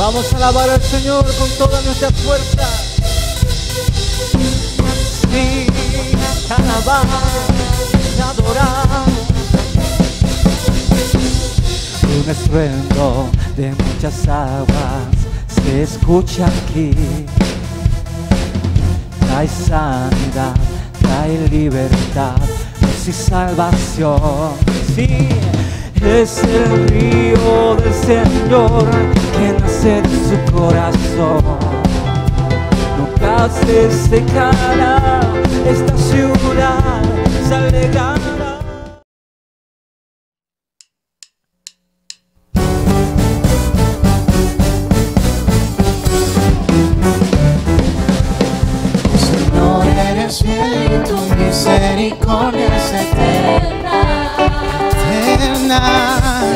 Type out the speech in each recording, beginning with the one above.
Vamos a alabar al Señor con toda nuestra fuerza. Sí, te alabamos, te adoramos. Un estruendo de muchas aguas se escucha aquí. Trae sanidad, trae libertad, paz y salvación. Sí, es el río del Señor que nace de su corazón. Nunca se secará, esta ciudad se alegrará. Señor, eres fiel y tu misericordia es eterna.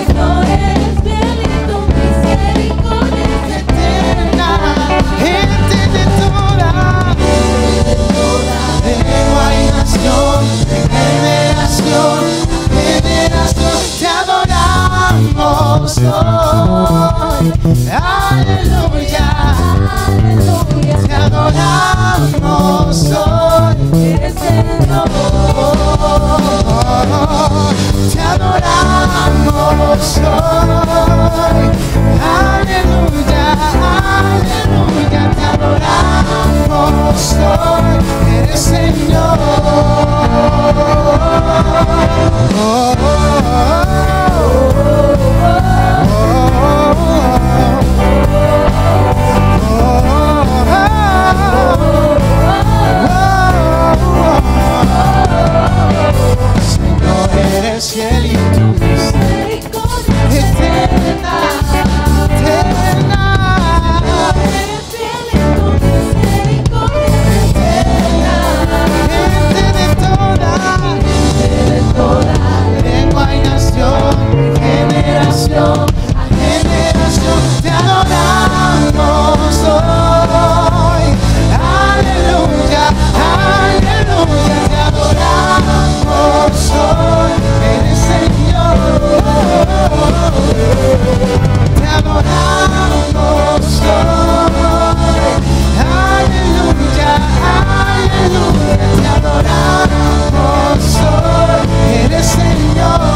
Señor, eres fiel y tu misericordia es eterna. Gente de toda lengua y nación, generación, generación, te adoramos hoy. Aleluya, Aleluya. te adoramos hoy. Eres Señor. Te adoramos hoy. Aleluya, aleluya, te adoramos hoy. Eres Señor. Señor, eres fiel y tu misericordia eterna, eterna. Eres fiel y tu misericordia eterna. Gente de toda lengua y nación, generación a generación, te adoramos hoy. Aleluya, aleluya, te adoramos hoy. Eres Señor, te adoramos hoy. Aleluya, aleluya, te adoramos hoy. Eres Señor.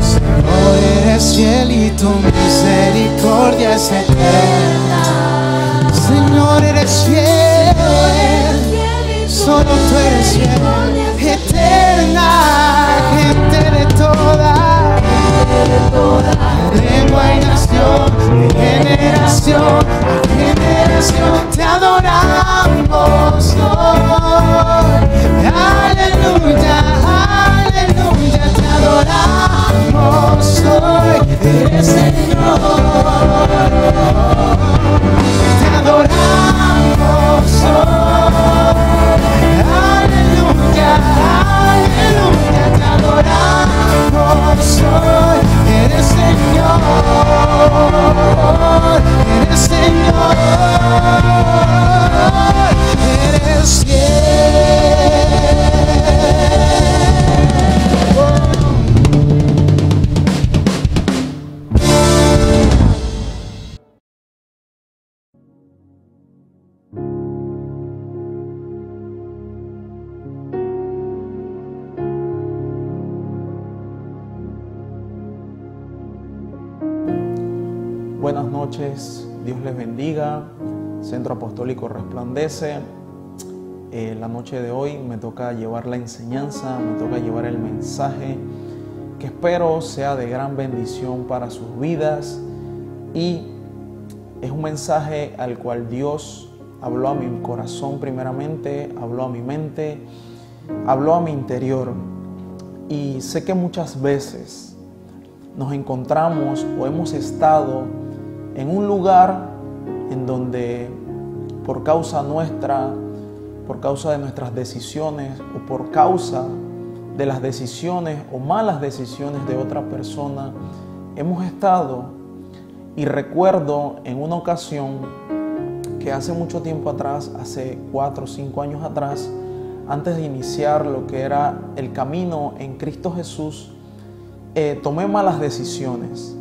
Señor, eres fiel y tu misericordia es eterna. Señor, eres fiel, solo tú eres fiel, eterna. Gente de toda lengua y nación, de generación a generación, te adoramos hoy. Aleluya, aleluya, te adoramos hoy. Eres Señor, te adoramos hoy. Aleluya, aleluya, te adoramos hoy. Eres Señor, eres Señor, eres fiel. Buenas noches, Dios les bendiga. Centro Apostólico Resplandece. La noche de hoy me toca llevar la enseñanza, me toca llevar el mensaje que espero sea de gran bendición para sus vidas, y es un mensaje al cual Dios habló a mi corazón primeramente, habló a mi mente, habló a mi interior. Y sé que muchas veces nos encontramos o hemos estado en un lugar en donde por causa nuestra, por causa de nuestras decisiones o por causa de las decisiones o malas decisiones de otra persona, hemos estado. Y recuerdo en una ocasión que hace mucho tiempo atrás, hace 4 o 5 años atrás, antes de iniciar lo que era el camino en Cristo Jesús, tomé malas decisiones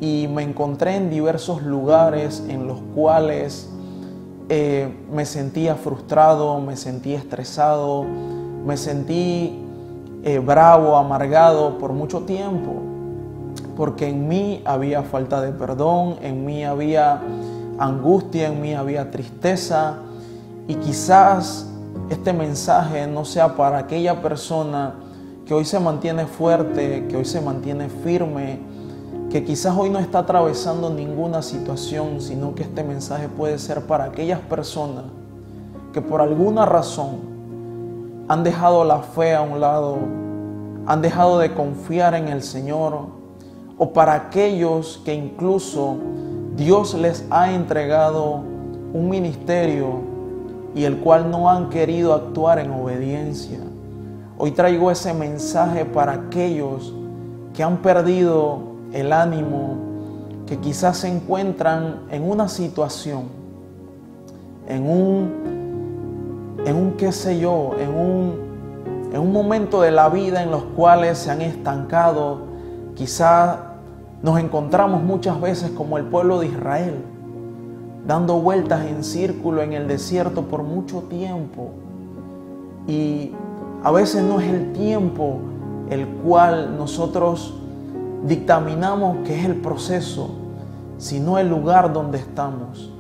y me encontré en diversos lugares en los cuales me sentía frustrado, me sentí estresado, me sentí bravo, amargado por mucho tiempo, porque en mí había falta de perdón, en mí había angustia, en mí había tristeza. Y quizás este mensaje no sea para aquella persona que hoy se mantiene fuerte, que hoy se mantiene firme, que quizás hoy no está atravesando ninguna situación, sino que este mensaje puede ser para aquellas personas que por alguna razón han dejado la fe a un lado, han dejado de confiar en el Señor, o para aquellos que incluso Dios les ha entregado un ministerio y el cual no han querido actuar en obediencia. Hoy traigo ese mensaje para aquellos que han perdido el ánimo, que quizás se encuentran en una situación, en un qué sé yo, en un momento de la vida en los cuales se han estancado. Quizás nos encontramos muchas veces como el pueblo de Israel, dando vueltas en círculo en el desierto por mucho tiempo. Y a veces no es el tiempo el cual nosotros dictaminamos que es el proceso, sino el lugar donde estamos.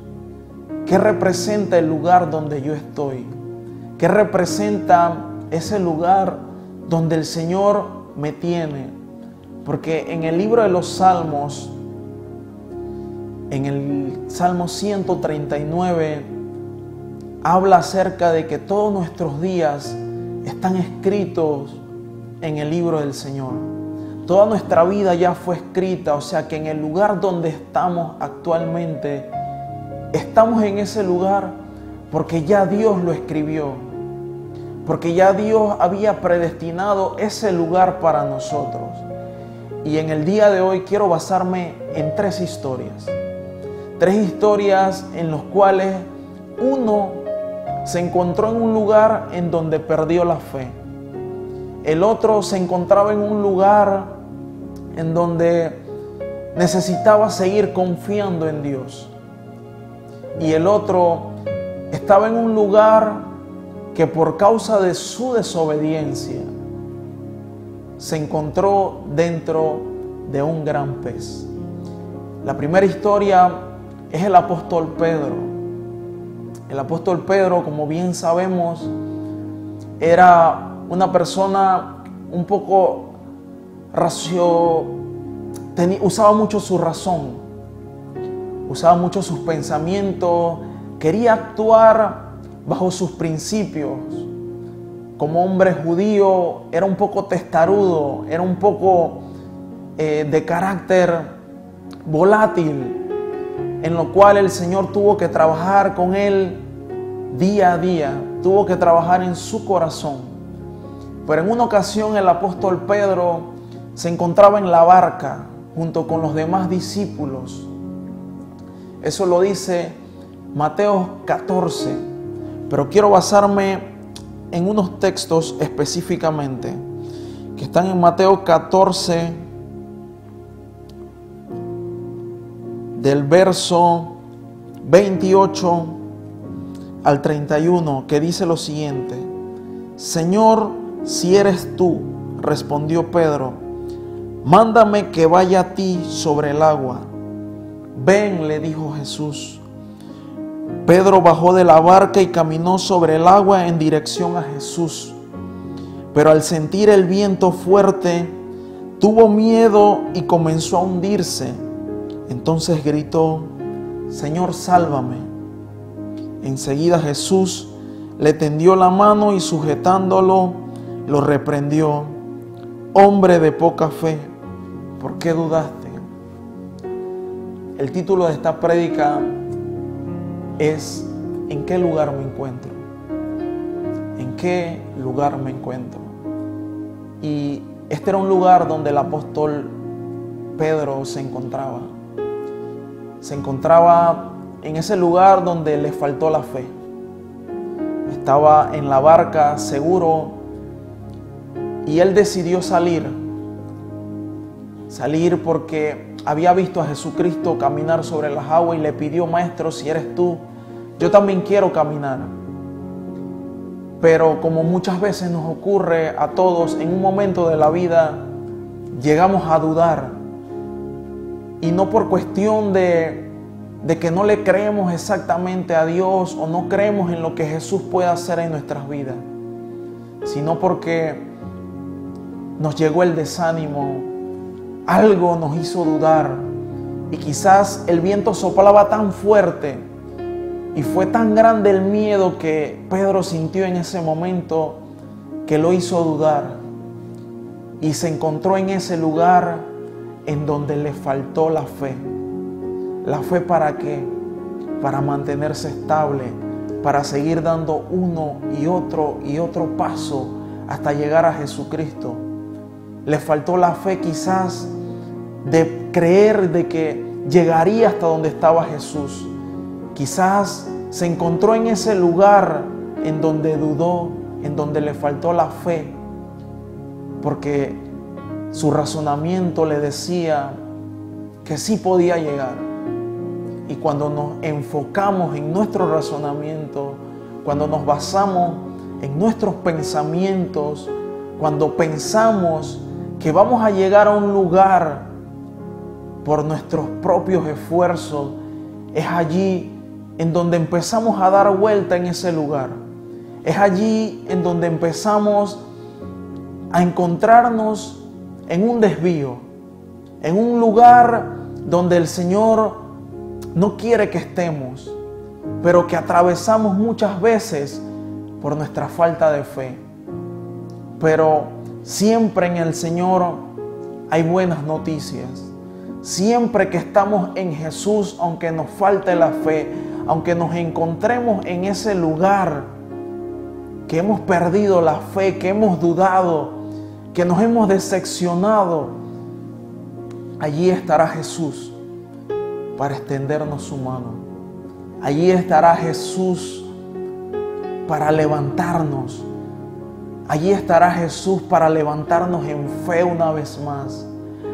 ¿Qué representa el lugar donde yo estoy? ¿Qué representa ese lugar donde el Señor me tiene? Porque en el libro de los Salmos, en el Salmo 139, habla acerca de que todos nuestros días están escritos en el libro del Señor. Toda nuestra vida ya fue escrita, o sea que en el lugar donde estamos actualmente, estamos en ese lugar porque ya Dios lo escribió, porque ya Dios había predestinado ese lugar para nosotros. Y en el día de hoy quiero basarme en 3 historias. 3 historias en las cuales uno se encontró en un lugar en donde perdió la fe. El otro se encontraba en un lugar en donde necesitaba seguir confiando en Dios. Y el otro estaba en un lugar que por causa de su desobediencia se encontró dentro de un gran pez. La primera historia es el apóstol Pedro. El apóstol Pedro, como bien sabemos, era una persona un poco usaba mucho su razón, usaba mucho sus pensamientos, quería actuar bajo sus principios. Como hombre judío era un poco testarudo, era un poco de carácter volátil, en lo cual el Señor tuvo que trabajar con él día a día, tuvo que trabajar en su corazón. Pero en una ocasión el apóstol Pedro se encontraba en la barca junto con los demás discípulos. Eso lo dice Mateo 14, pero quiero basarme en unos textos específicamente que están en Mateo 14, del verso 28 al 31, que dice lo siguiente: Señor, si eres tú, respondió Pedro, mándame que vaya a ti sobre el agua. Ven, le dijo Jesús. Pedro bajó de la barca y caminó sobre el agua en dirección a Jesús. Pero al sentir el viento fuerte, tuvo miedo y comenzó a hundirse. Entonces gritó: Señor, sálvame. Enseguida Jesús le tendió la mano y sujetándolo, lo reprendió: Hombre de poca fe, ¿por qué dudaste? El título de esta prédica es ¿en qué lugar me encuentro? ¿En qué lugar me encuentro? Y este era un lugar donde el apóstol Pedro se encontraba. Se encontraba en ese lugar donde le faltó la fe. Estaba en la barca seguro y él decidió salir porque había visto a Jesucristo caminar sobre las aguas y le pidió: Maestro, si eres tú, yo también quiero caminar. Pero como muchas veces nos ocurre a todos, en un momento de la vida llegamos a dudar, y no por cuestión de que no le creemos exactamente a Dios o no creemos en lo que Jesús puede hacer en nuestras vidas, sino porque nos llegó el desánimo, algo nos hizo dudar, y quizás el viento soplaba tan fuerte y fue tan grande el miedo que Pedro sintió en ese momento que lo hizo dudar, y se encontró en ese lugar en donde le faltó la fe. ¿La fe para qué? Para mantenerse estable, para seguir dando uno y otro paso hasta llegar a Jesucristo. Le faltó la fe quizás de creer de que llegaría hasta donde estaba Jesús. Quizás se encontró en ese lugar en donde dudó, en donde le faltó la fe, porque su razonamiento le decía que sí podía llegar. Y cuando nos enfocamos en nuestro razonamiento, cuando nos basamos en nuestros pensamientos, cuando pensamos que vamos a llegar a un lugar por nuestros propios esfuerzos, es allí en donde empezamos a dar vuelta en ese lugar. Es allí en donde empezamos a encontrarnos en un desvío, en un lugar donde el Señor no quiere que estemos, pero que atravesamos muchas veces por nuestra falta de fe. Pero siempre en el Señor hay buenas noticias. Siempre que estamos en Jesús, aunque nos falte la fe, aunque nos encontremos en ese lugar que hemos perdido la fe, que hemos dudado, que nos hemos decepcionado, allí estará Jesús para extendernos su mano. Allí estará Jesús para levantarnos. Allí estará Jesús para levantarnos en fe una vez más.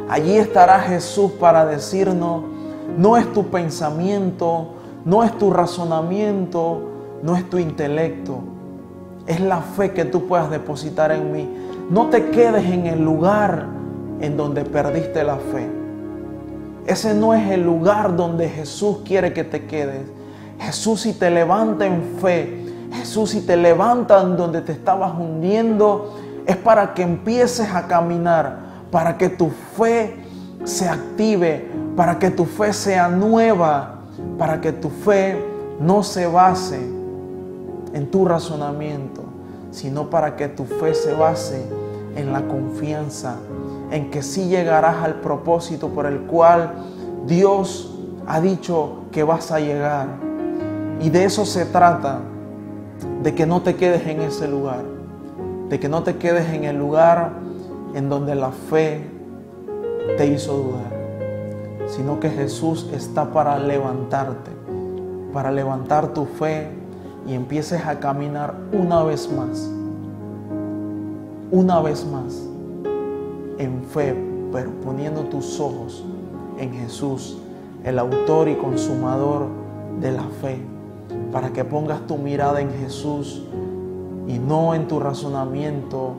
Allí estará Jesús para decirnos: no es tu pensamiento, no es tu razonamiento, no es tu intelecto. Es la fe que tú puedas depositar en mí. No te quedes en el lugar en donde perdiste la fe. Ese no es el lugar donde Jesús quiere que te quedes. Jesús, si te levanta en fe, Jesús, si te levanta en donde te estabas hundiendo, es para que empieces a caminar, para que tu fe se active, para que tu fe sea nueva, para que tu fe no se base en tu razonamiento, sino para que tu fe se base en la confianza, en que sí llegarás al propósito por el cual Dios ha dicho que vas a llegar. Y de eso se trata, de que no te quedes en ese lugar, de que no te quedes en el lugar en donde la fe te hizo dudar, sino que Jesús está para levantarte, para levantar tu fe y empieces a caminar una vez más en fe, pero poniendo tus ojos en Jesús, el autor y consumador de la fe, para que pongas tu mirada en Jesús y no en tu razonamiento,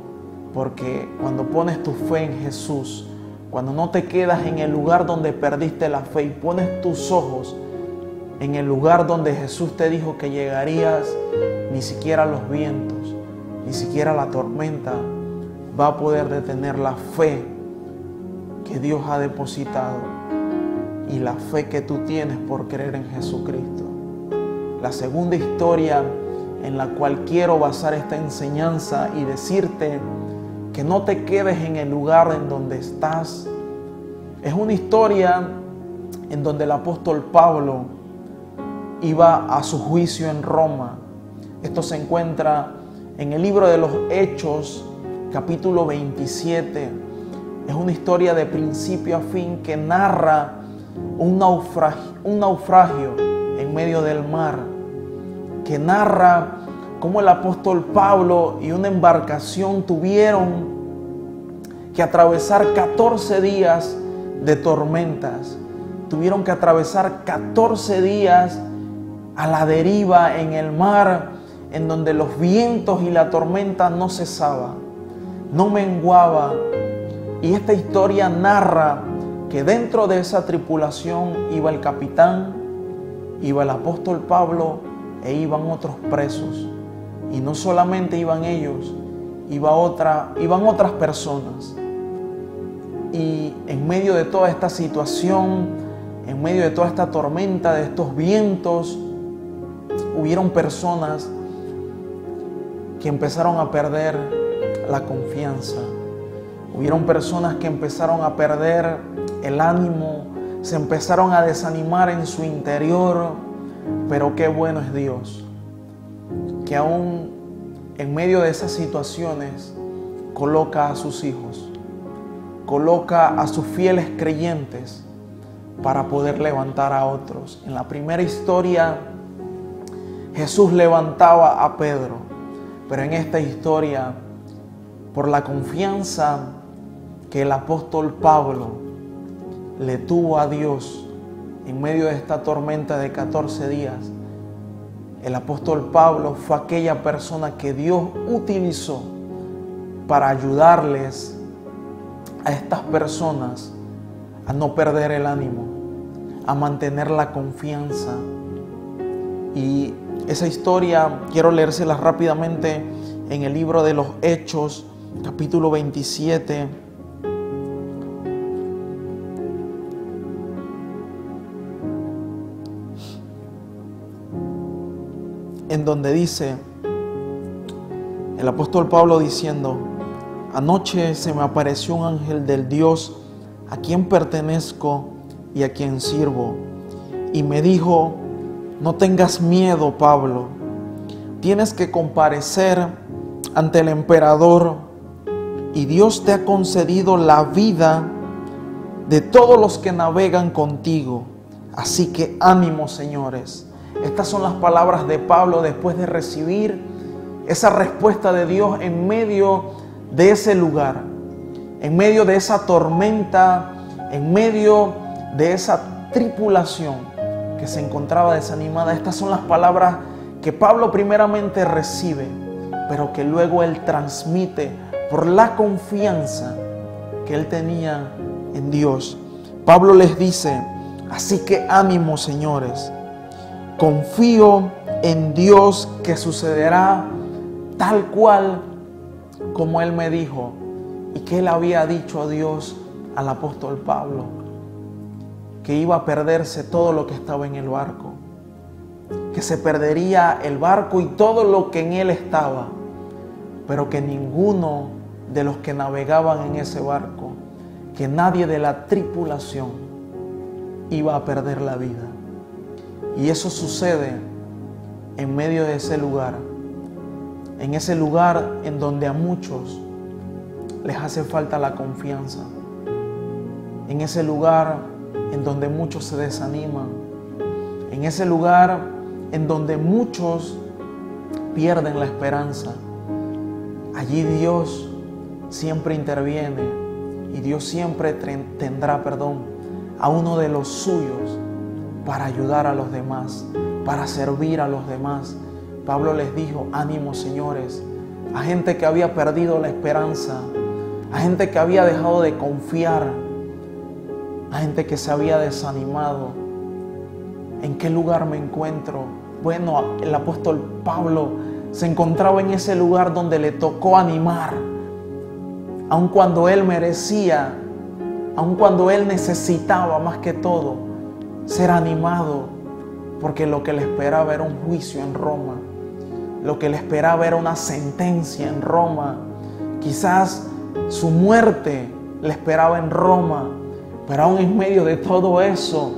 porque cuando pones tu fe en Jesús, cuando no te quedas en el lugar donde perdiste la fe y pones tus ojos en el lugar donde Jesús te dijo que llegarías, ni siquiera los vientos, ni siquiera la tormenta va a poder detener la fe que Dios ha depositado y la fe que tú tienes por creer en Jesucristo. La segunda historia en la cual quiero basar esta enseñanza y decirte que no te quedes en el lugar en donde estás, es una historia en donde el apóstol Pablo iba a su juicio en Roma. Esto se encuentra en el libro de los Hechos, capítulo 27. Es una historia de principio a fin que narra un naufragio en medio del mar, que narra cómo el apóstol Pablo y una embarcación tuvieron que atravesar 14 días de tormentas. Tuvieron que atravesar 14 días a la deriva en el mar, en donde los vientos y la tormenta no cesaban, no menguaba. Y esta historia narra que dentro de esa tripulación iba el capitán, iba el apóstol Pablo e iban otros presos. Y no solamente iban ellos, iban otras personas. Y en medio de toda esta situación, en medio de toda esta tormenta, de estos vientos, hubieron personas que empezaron a perder la confianza. Hubieron personas que empezaron a perder el ánimo, se empezaron a desanimar en su interior. Pero qué bueno es Dios, que aún en medio de esas situaciones coloca a sus hijos, coloca a sus fieles creyentes para poder levantar a otros. En la primera historia Jesús levantaba a Pedro, pero en esta historia, por la confianza que el apóstol Pablo le tuvo a Dios en medio de esta tormenta de 14 días, el apóstol Pablo fue aquella persona que Dios utilizó para ayudarles a estas personas a no perder el ánimo, a mantener la confianza. Y esa historia quiero leérsela rápidamente en el libro de los Hechos, capítulo 27. En donde dice el apóstol Pablo diciendo: anoche se me apareció un ángel del Dios a quien pertenezco y a quien sirvo, y me dijo: no tengas miedo, Pablo, tienes que comparecer ante el emperador, y Dios te ha concedido la vida de todos los que navegan contigo. Así que ánimo, señores. Estas son las palabras de Pablo después de recibir esa respuesta de Dios en medio de ese lugar, en medio de esa tormenta, en medio de esa tripulación que se encontraba desanimada. Estas son las palabras que Pablo primeramente recibe, pero que luego él transmite por la confianza que él tenía en Dios. Pablo les dice: así que ánimo, señores, confío en Dios que sucederá tal cual como él me dijo y que él había dicho a Dios al apóstol Pablo, que iba a perderse todo lo que estaba en el barco, que se perdería el barco y todo lo que en él estaba, pero que ninguno de los que navegaban en ese barco, que nadie de la tripulación iba a perder la vida. Y eso sucede en medio de ese lugar, en ese lugar en donde a muchos les hace falta la confianza, en ese lugar en donde muchos se desaniman, en ese lugar en donde muchos pierden la esperanza. Allí Dios siempre interviene y Dios siempre tendrá a uno de los suyos para ayudar a los demás, para servir a los demás. Pablo les dijo: ánimo, señores, a gente que había perdido la esperanza, a gente que había dejado de confiar, a gente que se había desanimado. ¿En qué lugar me encuentro? Bueno, el apóstol Pablo se encontraba en ese lugar donde le tocó animar, aun cuando él merecía, aun cuando él necesitaba más que todo ser animado, porque lo que le esperaba era un juicio en Roma, lo que le esperaba era una sentencia en Roma, quizás su muerte le esperaba en Roma, pero aún en medio de todo eso,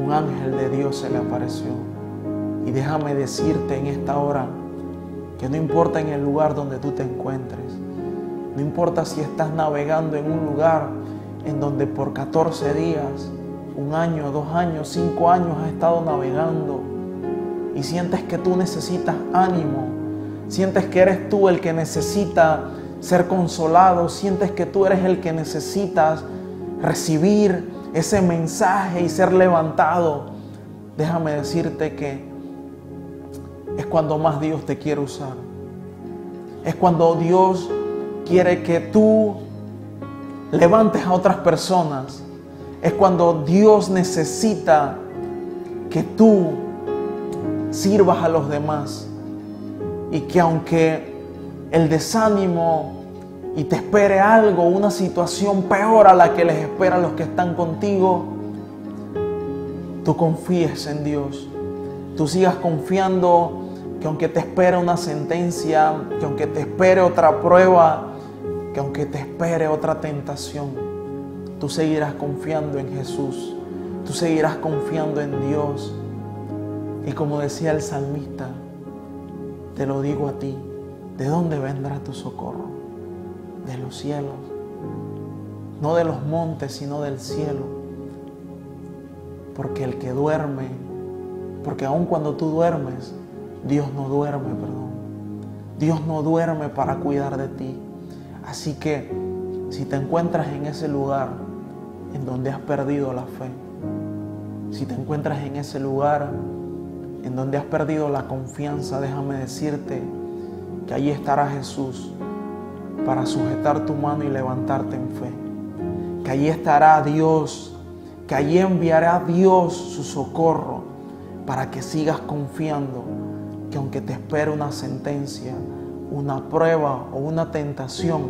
un ángel de Dios se le apareció. Y déjame decirte en esta hora que no importa en el lugar donde tú te encuentres, no importa si estás navegando en un lugar en donde por 14 días, 1 año, 2 años, 5 años has estado navegando y sientes que tú necesitas ánimo, sientes que eres tú el que necesita ser consolado, sientes que tú eres el que necesitas recibir ese mensaje y ser levantado. Déjame decirte que es cuando más Dios te quiere usar. Es cuando Dios quiere que tú levantes a otras personas. Es cuando Dios necesita que tú sirvas a los demás. Y que aunque el desánimo y te espere algo, una situación peor a la que les espera a los que están contigo, tú confíes en Dios. Tú sigas confiando que aunque te espere una sentencia, que aunque te espere otra prueba, que aunque te espere otra tentación, tú seguirás confiando en Jesús. Tú seguirás confiando en Dios. Y como decía el salmista, te lo digo a ti, ¿de dónde vendrá tu socorro? De los cielos, no de los montes, sino del cielo. Porque el que duerme, porque aun cuando tú duermes, Dios no duerme, Dios no duerme para cuidar de ti. Así que si te encuentras en ese lugar en donde has perdido la fe, si te encuentras en ese lugar en donde has perdido la confianza, déjame decirte que allí estará Jesús para sujetar tu mano y levantarte en fe. Que allí estará Dios, que allí enviará Dios su socorro para que sigas confiando que aunque te espere una sentencia, una prueba o una tentación,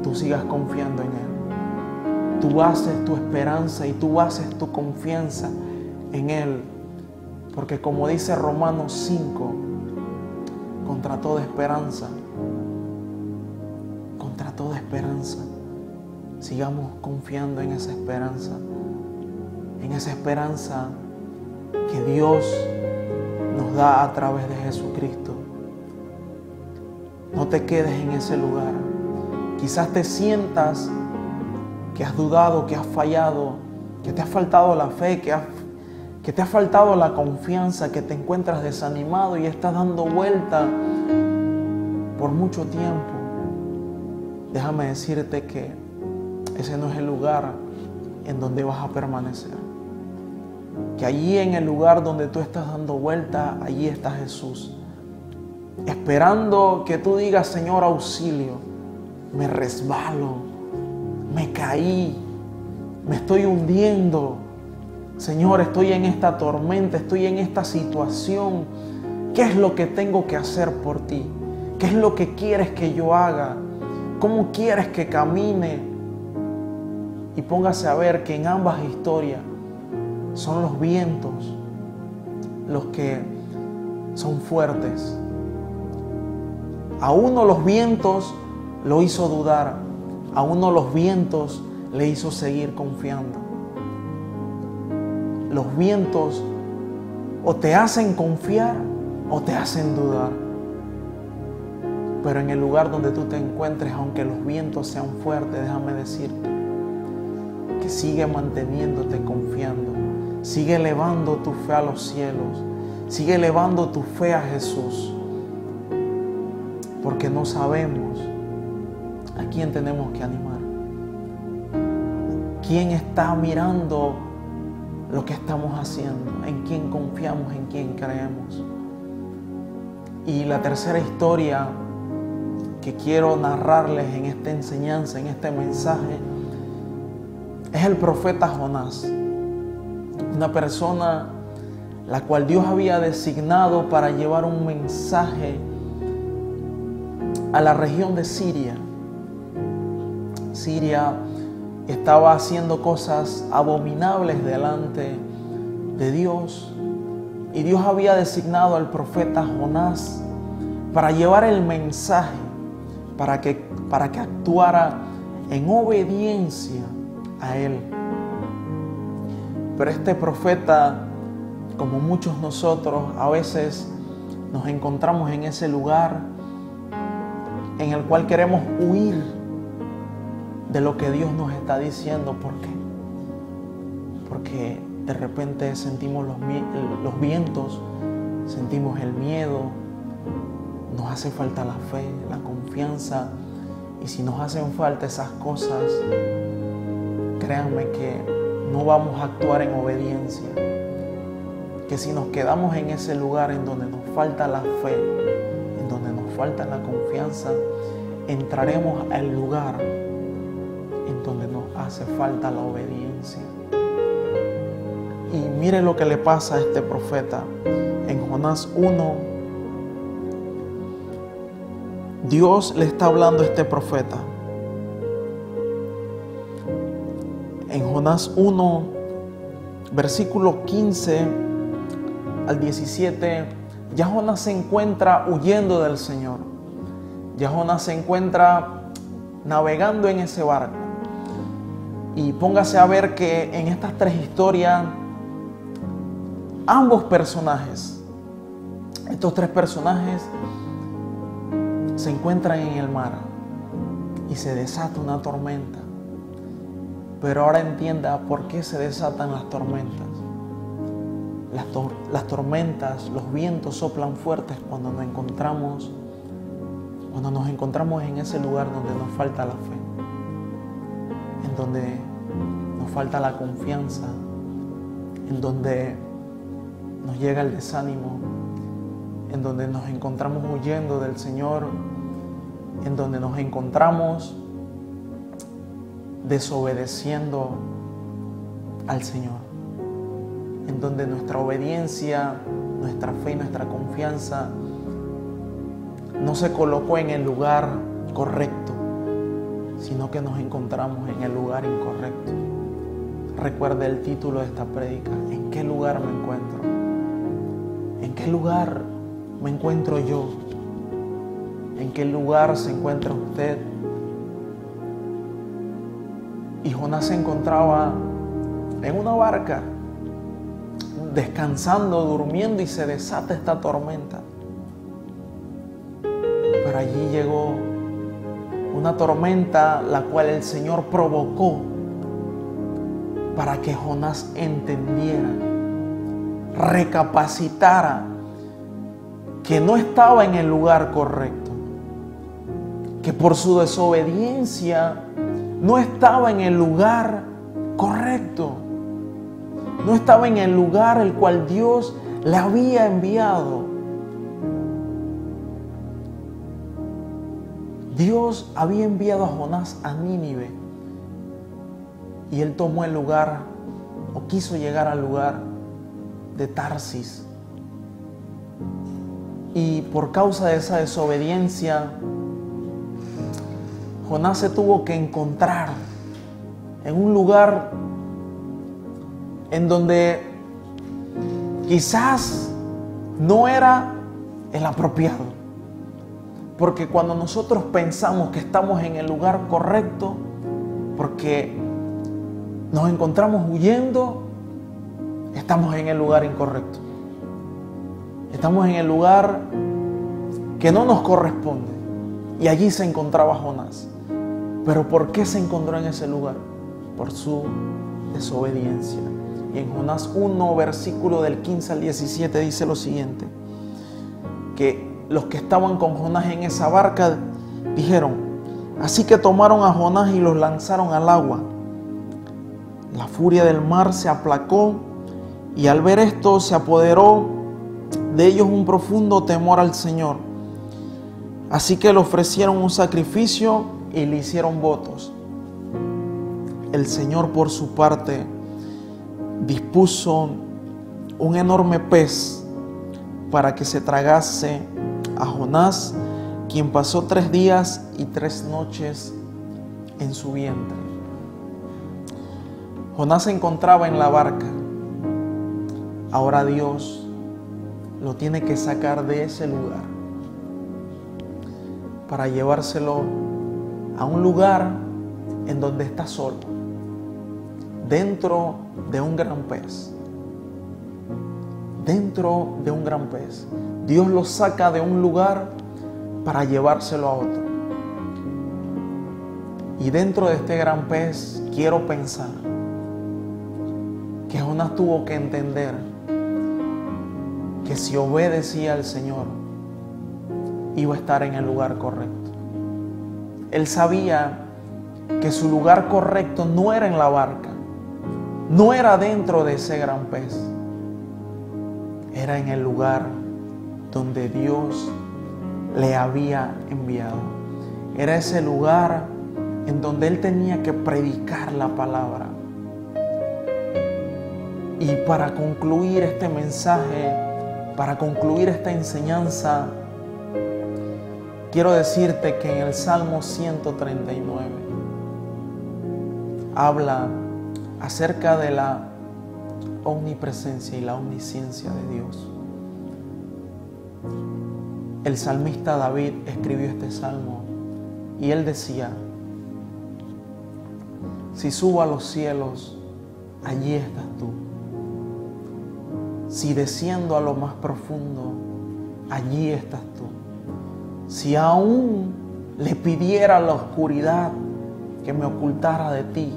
tú sigas confiando en Él. Tú bases tu esperanza y tú bases tu confianza en Él. Porque como dice Romanos 5, contra toda esperanza, sigamos confiando en esa esperanza que Dios nos da a través de Jesucristo. No te quedes en ese lugar. Quizás te sientas que has dudado, que has fallado, que te ha faltado la fe, que te ha faltado la confianza, que te encuentras desanimado y estás dando vuelta por mucho tiempo. Déjame decirte que ese no es el lugar en donde vas a permanecer. Que allí en el lugar donde tú estás dando vuelta, allí está Jesús. Esperando que tú digas, Señor, auxilio. Me resbalo, me caí, me estoy hundiendo. Señor, estoy en esta tormenta, estoy en esta situación. ¿Qué es lo que tengo que hacer por ti? ¿Qué es lo que quieres que yo haga? ¿Cómo quieres que camine? Y póngase a ver que en ambas historias son los vientos los que son fuertes. A uno los vientos lo hizo dudar, a uno los vientos le hizo seguir confiando. Los vientos o te hacen confiar o te hacen dudar. Pero en el lugar donde tú te encuentres, aunque los vientos sean fuertes, déjame decirte que sigue manteniéndote confiando. Sigue elevando tu fe a los cielos. Sigue elevando tu fe a Jesús. Porque no sabemos a quién tenemos que animar. ¿Quién está mirando lo que estamos haciendo? ¿En quién confiamos? ¿En quién creemos? Y la tercera historia que quiero narrarles en esta enseñanza, en este mensaje, es el profeta Jonás. Una persona la cual Dios había designado para llevar un mensaje a la región de Siria. Siria estaba haciendo cosas abominables delante de Dios. Y Dios había designado al profeta Jonás para llevar el mensaje, para que actuara en obediencia a Él. Pero este profeta, como muchos nosotros, a veces nos encontramos en ese lugar en el cual queremos huir de lo que Dios nos está diciendo. ¿Por qué? Porque de repente sentimos los vientos, sentimos el miedo, nos hace falta la fe, la confianza. Y si nos hacen falta esas cosas, créanme que no vamos a actuar en obediencia. Que si nos quedamos en ese lugar en donde nos falta la fe, en donde nos falta la confianza, entraremos al lugar en donde nos hace falta la obediencia. Y mire lo que le pasa a este profeta. En Jonás 1, Dios le está hablando a este profeta. En Jonás 1, versículo 15 al 17, ya Jonás se encuentra huyendo del Señor. Ya Jonás se encuentra navegando en ese barco. Y póngase a ver que en estas tres historias, ambos personajes, estos tres personajes, se encuentran en el mar y se desata una tormenta. Pero ahora entienda por qué se desatan las tormentas. Las tormentas, los vientos soplan fuertes cuando nos encontramos en ese lugar donde nos falta la fe, en donde nos falta la confianza, en donde nos llega el desánimo, en donde nos encontramos huyendo del Señor, en donde nos encontramos desobedeciendo al Señor, en donde nuestra obediencia, nuestra fe y nuestra confianza no se colocó en el lugar correcto, sino que nos encontramos en el lugar incorrecto. Recuerde el título de esta prédica: ¿en qué lugar me encuentro? ¿En qué lugar me encuentro yo? ¿En qué lugar se encuentra usted? Y Jonás se encontraba en una barca, descansando, durmiendo, y se desata esta tormenta. Pero allí llegó una tormenta la cual el Señor provocó para que Jonás entendiera, recapacitara que no estaba en el lugar correcto, que por su desobediencia no estaba en el lugar correcto, no estaba en el lugar el cual Dios le había enviado. Dios había enviado a Jonás a Nínive y él tomó el lugar, o quiso llegar al lugar de Tarsis. Y por causa de esa desobediencia, Jonás se tuvo que encontrar en un lugar en donde quizás no era el apropiado. Porque cuando nosotros pensamos que estamos en el lugar correcto, porque nos encontramos huyendo, estamos en el lugar incorrecto. Estamos en el lugar que no nos corresponde. Y allí se encontraba Jonás. ¿Pero por qué se encontró en ese lugar? Por su desobediencia. Y en Jonás 1, versículo del 15 al 17 dice lo siguiente: que los que estaban con Jonás en esa barca dijeron: así que tomaron a Jonás y los lanzaron al agua. La furia del mar se aplacó y al ver esto se apoderó de ellos un profundo temor al Señor. Así que le ofrecieron un sacrificio y le hicieron votos. El Señor, por su parte, dispuso un enorme pez para que se tragase a Jonás, quien pasó 3 días y 3 noches en su vientre. Jonás se encontraba en la barca. Ahora Dios lo tiene que sacar de ese lugar para llevárselo a un lugar en donde está solo, dentro de un gran pez. Dentro de un gran pez. Dios lo saca de un lugar para llevárselo a otro. Y dentro de este gran pez quiero pensar que Jonás tuvo que entender que si obedecía al Señor iba a estar en el lugar correcto. Él sabía que su lugar correcto no era en la barca, no era dentro de ese gran pez, era en el lugar donde Dios le había enviado. Era ese lugar en donde él tenía que predicar la palabra. Y para concluir este mensaje, para concluir esta enseñanza, quiero decirte que en el Salmo 139 habla acerca de la omnipresencia y la omnisciencia de Dios. El salmista David escribió este salmo y él decía: si subo a los cielos, allí estás tú. Si desciendo a lo más profundo, allí estás tú. Si aún le pidiera a la oscuridad que me ocultara de ti,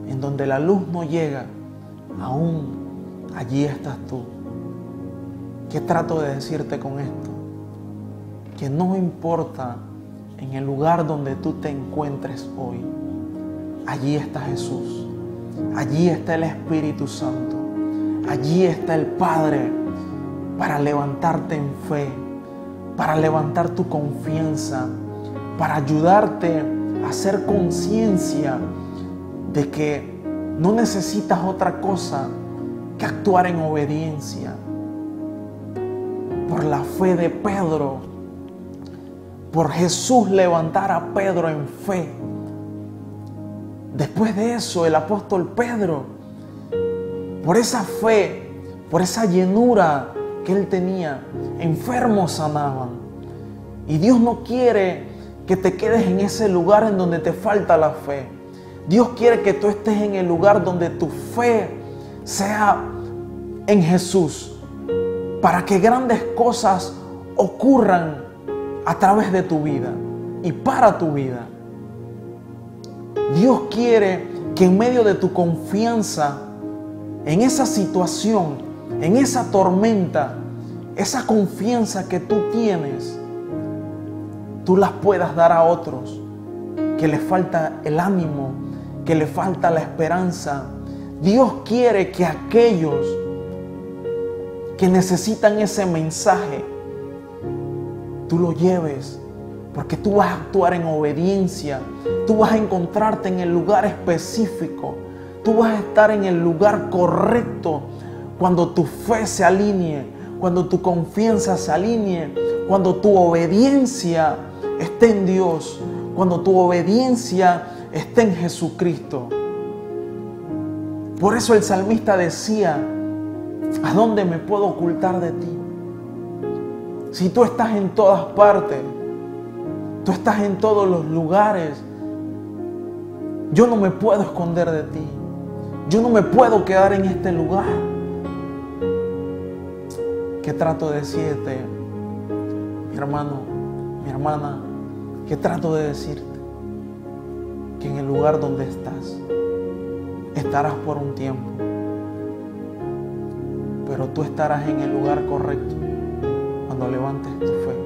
en donde la luz no llega, aún allí estás tú. ¿Qué trato de decirte con esto? Que no importa en el lugar donde tú te encuentres hoy, allí está Jesús, allí está el Espíritu Santo, allí está el Padre para levantarte en fe, para levantar tu confianza, para ayudarte a hacer conciencia de que no necesitas otra cosa que actuar en obediencia. Por la fe de Pedro, por Jesús levantar a Pedro en fe. Después de eso, el apóstol Pedro, por esa fe, por esa llenura que él tenía, enfermos sanaban. Y Dios no quiere que te quedes en ese lugar en donde te falta la fe. Dios quiere que tú estés en el lugar donde tu fe sea en Jesús, para que grandes cosas ocurran a través de tu vida y para tu vida. Dios quiere que en medio de tu confianza, en esa situación, en esa tormenta, esa confianza que tú tienes, tú las puedas dar a otros que les falta el ánimo, que les falta la esperanza. Dios quiere que aquellos que necesitan ese mensaje, tú lo lleves, porque tú vas a actuar en obediencia, tú vas a encontrarte en el lugar específico, tú vas a estar en el lugar correcto cuando tu fe se alinee, cuando tu confianza se alinee, cuando tu obediencia esté en Dios, cuando tu obediencia esté en Jesucristo. Por eso el salmista decía: ¿a dónde me puedo ocultar de ti? Si tú estás en todas partes, tú estás en todos los lugares, yo no me puedo esconder de ti. Yo no me puedo quedar en este lugar. ¿Qué trato de decirte, mi hermano, mi hermana? ¿Qué trato de decirte? Que en el lugar donde estás, estarás por un tiempo, pero tú estarás en el lugar correcto cuando levantes tu fe,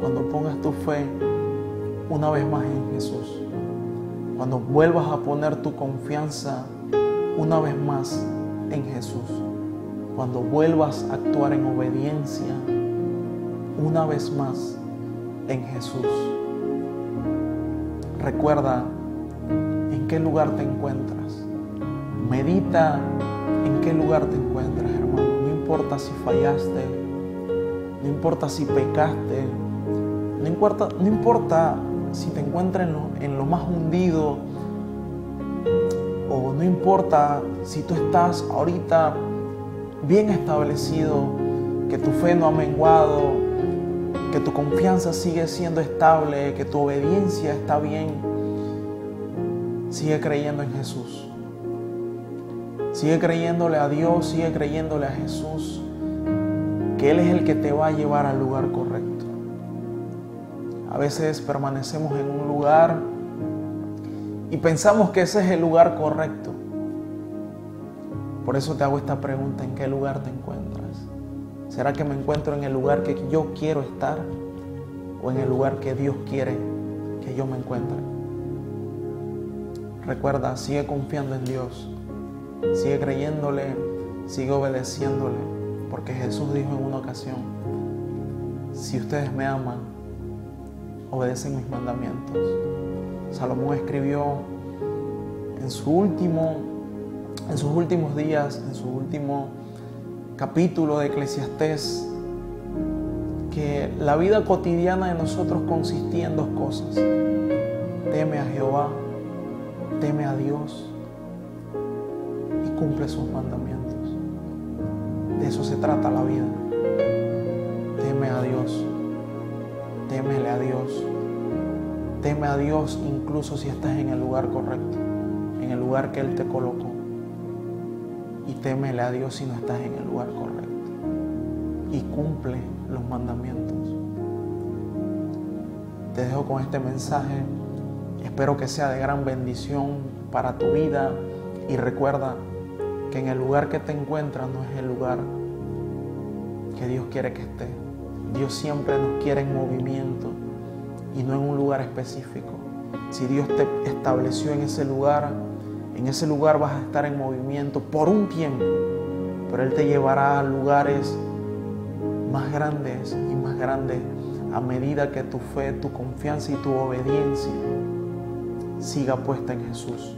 cuando pongas tu fe una vez más en Jesús, cuando vuelvas a poner tu confianza una vez más en Jesús, cuando vuelvas a actuar en obediencia una vez más en Jesús. Recuerda en qué lugar te encuentras. Medita en qué lugar te encuentras, hermano. No importa si fallaste, no importa si pecaste, no importa si te encuentras en lo más hundido, o no importa si tú estás ahorita bien establecido, que tu fe no ha menguado, que tu confianza sigue siendo estable, que tu obediencia está bien. Sigue creyendo en Jesús. Sigue creyéndole a Dios, sigue creyéndole a Jesús, que Él es el que te va a llevar al lugar correcto. A veces permanecemos en un lugar y pensamos que ese es el lugar correcto. Por eso te hago esta pregunta: ¿en qué lugar te encuentras? ¿Será que me encuentro en el lugar que yo quiero estar o en el lugar que Dios quiere que yo me encuentre? Recuerda, sigue confiando en Dios, sigue creyéndole, sigue obedeciéndole, porque Jesús dijo en una ocasión: si ustedes me aman, obedecen mis mandamientos. Salomón escribió en sus últimos días, en su último capítulo de Eclesiastés, que la vida cotidiana de nosotros consistía en dos cosas: teme a Jehová, teme a Dios y cumple sus mandamientos. De eso se trata la vida. Teme a Dios, témele a Dios, teme a Dios incluso si estás en el lugar correcto, en el lugar que Él te colocó. Y témele a Dios si no estás en el lugar correcto. Y cumple los mandamientos. Te dejo con este mensaje. Espero que sea de gran bendición para tu vida. Y recuerda que en el lugar que te encuentras no es el lugar que Dios quiere que estés. Dios siempre nos quiere en movimiento y no en un lugar específico. Si Dios te estableció en ese lugar vas a estar en movimiento por un tiempo, pero Él te llevará a lugares más grandes y más grandes a medida que tu fe, tu confianza y tu obediencia siga puesta en Jesús.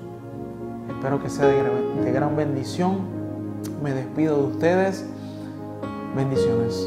Espero que sea de gran bendición. Me despido de ustedes. Bendiciones.